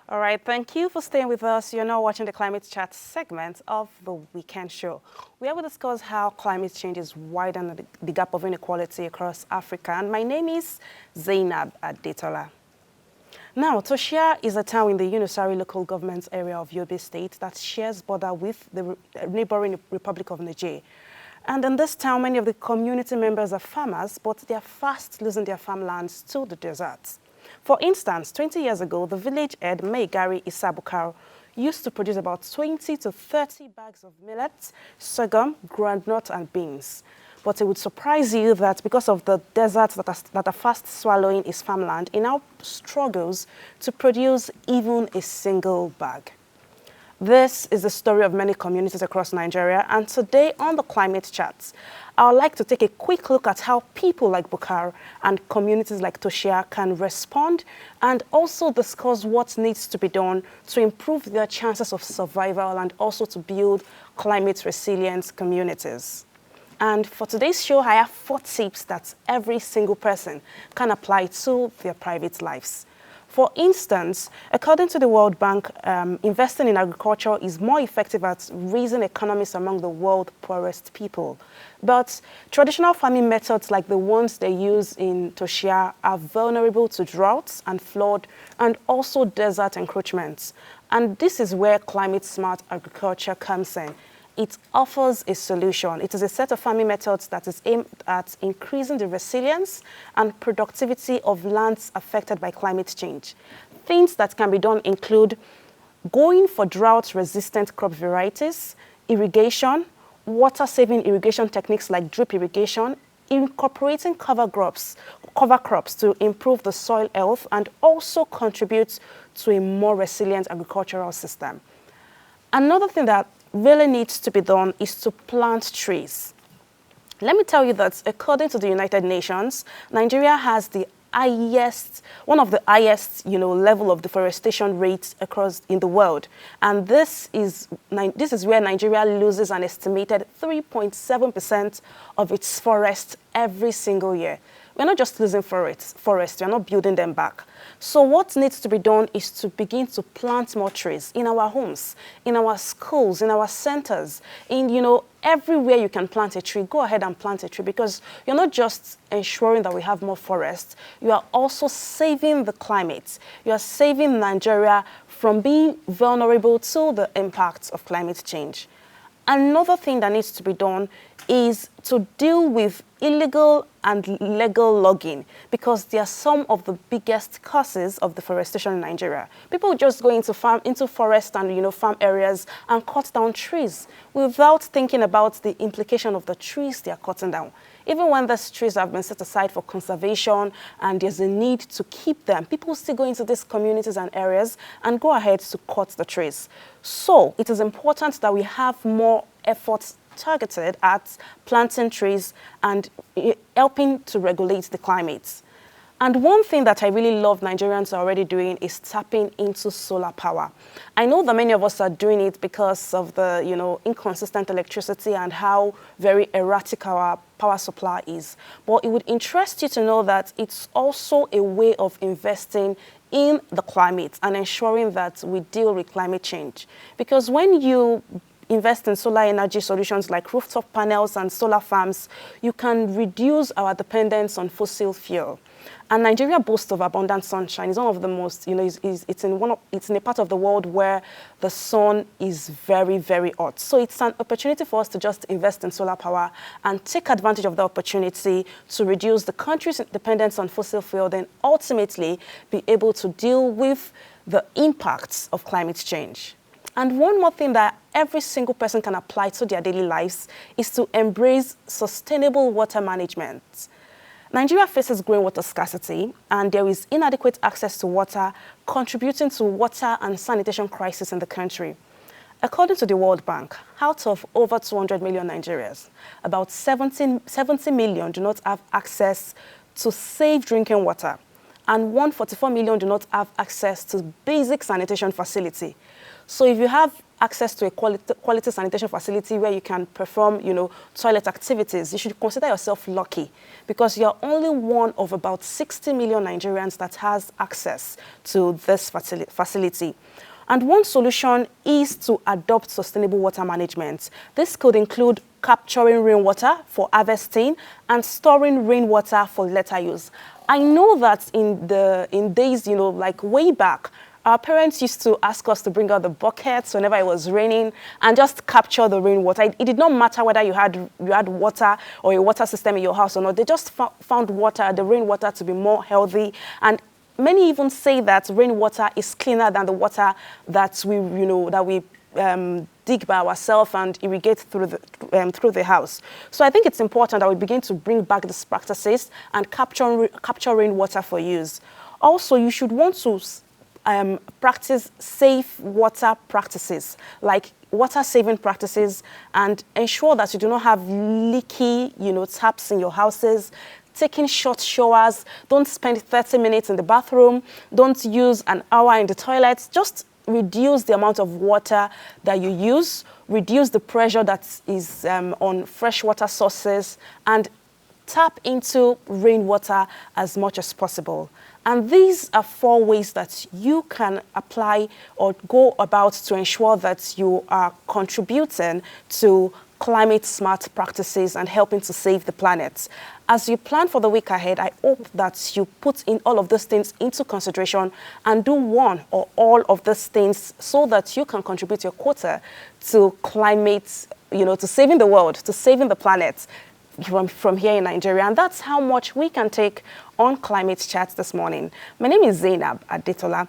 All right, thank you for staying with us. You're now watching the Climate Chat segment of the weekend show, where we discuss how climate change is widening the gap of inequality across Africa. And my name is Zainab Adetola. Now, Toshia is a town in the Unusari local government area of Yobe State that shares border with the neighboring Republic of Niger. And in this town, many of the community members are farmers, but they are fast losing their farmlands to the deserts. For instance, 20 years ago, the village head, Maigari Isabukar, used to produce about 20 to 30 bags of millet, sorghum, groundnut, and beans. But it would surprise you that because of the deserts that are fast swallowing his farmland, he now struggles to produce even a single bag. This is the story of many communities across Nigeria, and today on the Climate Chat, I would like to take a quick look at how people like Bukar and communities like Toshia can respond and also discuss what needs to be done to improve their chances of survival and also to build climate resilient communities. And for today's show, I have 4 tips that every single person can apply to their private lives. For instance, according to the World Bank, investing in agriculture is more effective at raising economies among the world's poorest people. But traditional farming methods like the ones they use in Toshia are vulnerable to droughts and flood and also desert encroachments. And this is where climate-smart agriculture comes in. It offers a solution. It is a set of farming methods that is aimed at increasing the resilience and productivity of lands affected by climate change. Things that can be done include going for drought-resistant crop varieties, irrigation, water-saving irrigation techniques like drip irrigation, incorporating cover crops to improve the soil health and also contribute to a more resilient agricultural system. Another thing that really needs to be done is to plant trees. Let me tell you that according to the United Nations, Nigeria has one of the highest, level of deforestation rates across in the world. And this is where Nigeria loses an estimated 3.7% of its forest every single year. We're not just losing forests, we're not building them back. So what needs to be done is to begin to plant more trees in our homes, in our schools, in our centers, everywhere you can plant a tree, go ahead and plant a tree because you're not just ensuring that we have more forests, you are also saving the climate. You are saving Nigeria from being vulnerable to the impacts of climate change. Another thing that needs to be done is to deal with illegal and legal logging because they are some of the biggest causes of deforestation in Nigeria. People just go into forest and farm areas and cut down trees without thinking about the implication of the trees they are cutting down. Even when these trees have been set aside for conservation and there's a need to keep them, people still go into these communities and areas and go ahead to cut the trees. So it is important that we have more efforts targeted at planting trees and helping to regulate the climate. And one thing that I really love Nigerians are already doing is tapping into solar power. I know that many of us are doing it because of the, inconsistent electricity and how very erratic our power supply is. But it would interest you to know that it's also a way of investing in the climate and ensuring that we deal with climate change. Because when you invest in solar energy solutions like rooftop panels and solar farms, you can reduce our dependence on fossil fuel. And Nigeria boasts of abundant sunshine. It's one of the most, it's in a part of the world where the sun is very, very hot. So it's an opportunity for us to just invest in solar power and take advantage of the opportunity to reduce the country's dependence on fossil fuel, then ultimately be able to deal with the impacts of climate change. And one more thing that every single person can apply to their daily lives is to embrace sustainable water management. Nigeria faces growing water scarcity, and there is inadequate access to water, contributing to water and sanitation crisis in the country. According to the World Bank, out of over 200 million Nigerians, about 70 million do not have access to safe drinking water, and 144 million do not have access to basic sanitation facility. So if you have access to a quality sanitation facility where you can perform, toilet activities, you should consider yourself lucky because you're only one of about 60 million Nigerians that has access to this facility. And one solution is to adopt sustainable water management. This could include capturing rainwater for harvesting and storing rainwater for later use. I know that in days, like way back, our parents used to ask us to bring out the buckets whenever it was raining and just capture the rainwater. It did not matter whether you had water or a water system in your house or not. They just found the rainwater, to be more healthy. And many even say that rainwater is cleaner than the water that we dig by ourselves and irrigate through the house. So I think it's important that we begin to bring back these practices and capture rainwater for use. Also, you should want to practice safe water practices, like water saving practices, and ensure that you do not have leaky, taps in your houses. Taking short showers, don't spend 30 minutes in the bathroom, don't use an hour in the toilet. Just reduce the amount of water that you use, reduce the pressure that is on freshwater sources, and tap into rainwater as much as possible. And these are 4 ways that you can apply or go about to ensure that you are contributing to climate smart practices and helping to save the planet. As you plan for the week ahead, I hope that you put in all of those things into consideration and do one or all of those things so that you can contribute your quota to climate, to saving the world, to saving the planet from here in Nigeria. And that's how much we can take on Climate Chat this morning. My name is Zainab Adetola.